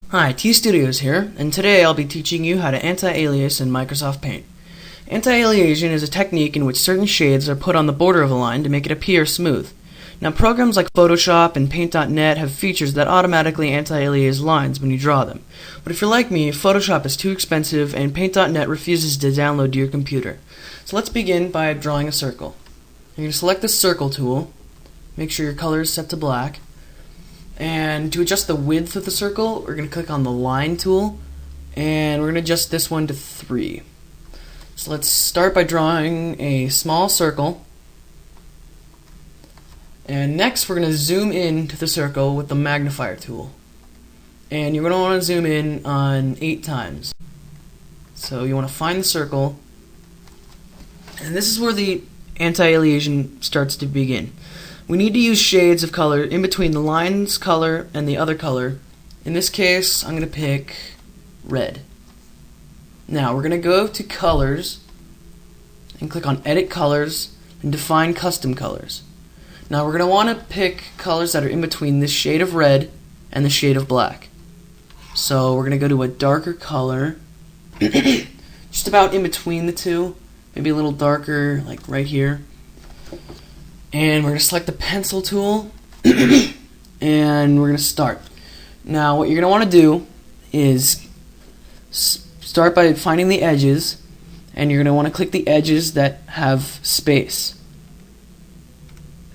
Hi, T-Studios here, and today I'll be teaching you how to anti-alias in Microsoft Paint. Anti-aliasing is a technique in which certain shades are put on the border of a line to make it appear smooth. Now, programs like Photoshop and Paint.net have features that automatically anti-alias lines when you draw them. But if you're like me, Photoshop is too expensive and Paint.net refuses to download to your computer. So let's begin by drawing a circle. You're going to select the Circle tool, make sure your color is set to black, and to adjust the width of the circle, we're going to click on the Line tool, and we're going to adjust this one to 3. So let's start by drawing a small circle, and next we're going to zoom in to the circle with the magnifier tool. And you're going to want to zoom in on 8 times. So you want to find the circle, and this is where the anti-aliasing starts to begin. We need to use shades of color in between the line's color and the other color. In this case, I'm going to pick red. Now, we're going to go to Colors and click on Edit Colors and define Custom Colors. Now, we're going to want to pick colors that are in between this shade of red and the shade of black. So, we're going to go to a darker color, just about in between the two, maybe a little darker, like right here. And we're going to select the pencil tool, and we're going to start. Now, what you're going to want to do is start by finding the edges, and you're going to want to click the edges that have space.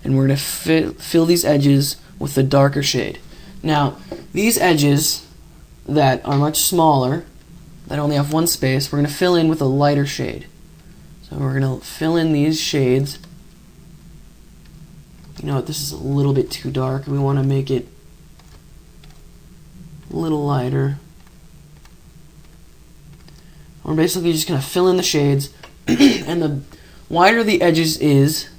And we're going to fill these edges with the darker shade. Now, these edges that are much smaller, that only have one space, we're going to fill in with a lighter shade. So we're going to fill in these shades. You know what, this is a little bit too dark. We want to make it a little lighter. We're basically just going to fill in the shades, and the wider the edges is,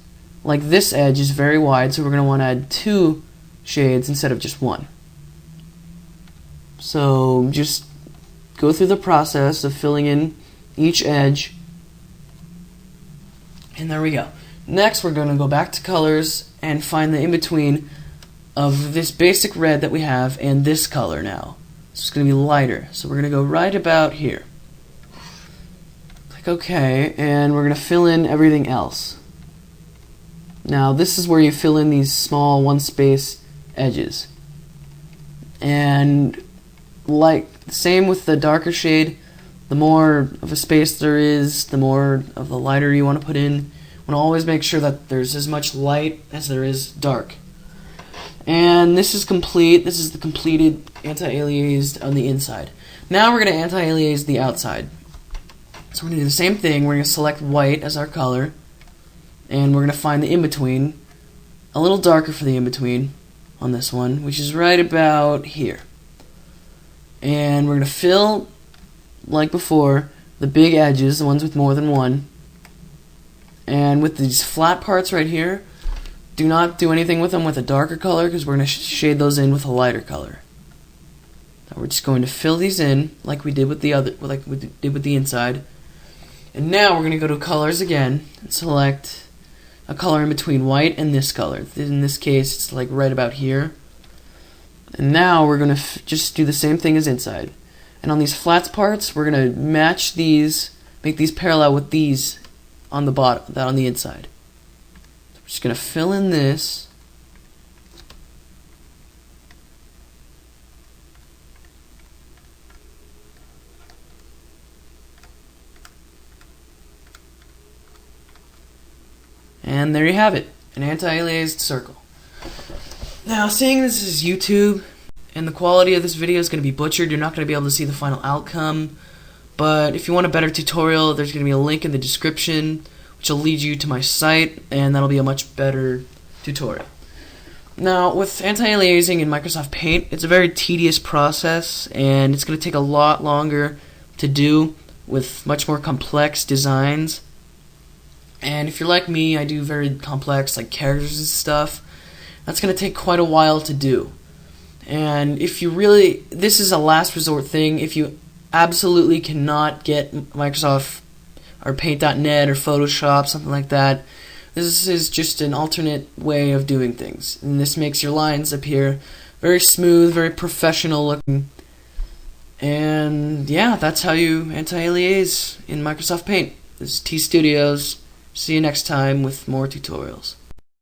like this edge is very wide, so we're going to want to add 2 shades instead of just 1. So just go through the process of filling in each edge, and there we go. Next, we're going to go back to Colors and find the in-between of this basic red that we have and this color now. So it's going to be lighter. So we're going to go right about here. Click OK, and we're going to fill in everything else. Now, this is where you fill in these small one-space edges. And like same with the darker shade, the more of a space there is, the more of the lighter you want to put in. Want to always make sure that there's as much light as there is dark. And this is complete. This is the completed anti-aliased on the inside. Now we're going to anti-aliase the outside. So we're going to do the same thing. We're going to select white as our color, and we're going to find the in-between, a little darker for the in-between on this one, which is right about here. And we're going to fill, like before, the big edges, the ones with more than one. And with these flat parts right here, do not do anything with them with a darker color, because we're going to shade those in with a lighter color. Now we're just going to fill these in like we did with the inside. And now we're going to go to Colors again and select a color in between white and this color. In this case, it's like right about here. And now we're going to just do the same thing as inside. And on these flat parts, we're going to match these, make these parallel with these on the bottom, that on the inside. So we're just going to fill in this. And there you have it, an anti-aliased circle. Now, seeing this is YouTube, and the quality of this video is going to be butchered, you're not going to be able to see the final outcome. But if you want a better tutorial, there's going to be a link in the description, which will lead you to my site, and that'll be a much better tutorial. Now, with anti-aliasing in Microsoft Paint, it's a very tedious process, and it's going to take a lot longer to do with much more complex designs. And if you're like me, I do very complex, like characters and stuff. That's going to take quite a while to do. And if you really, this is a last resort thing. If you absolutely cannot get Microsoft or Paint.net or Photoshop, something like that, this is just an alternate way of doing things. And this makes your lines appear very smooth, very professional looking. And yeah, that's how you anti-alias in Microsoft Paint. This is T Studios. See you next time with more tutorials.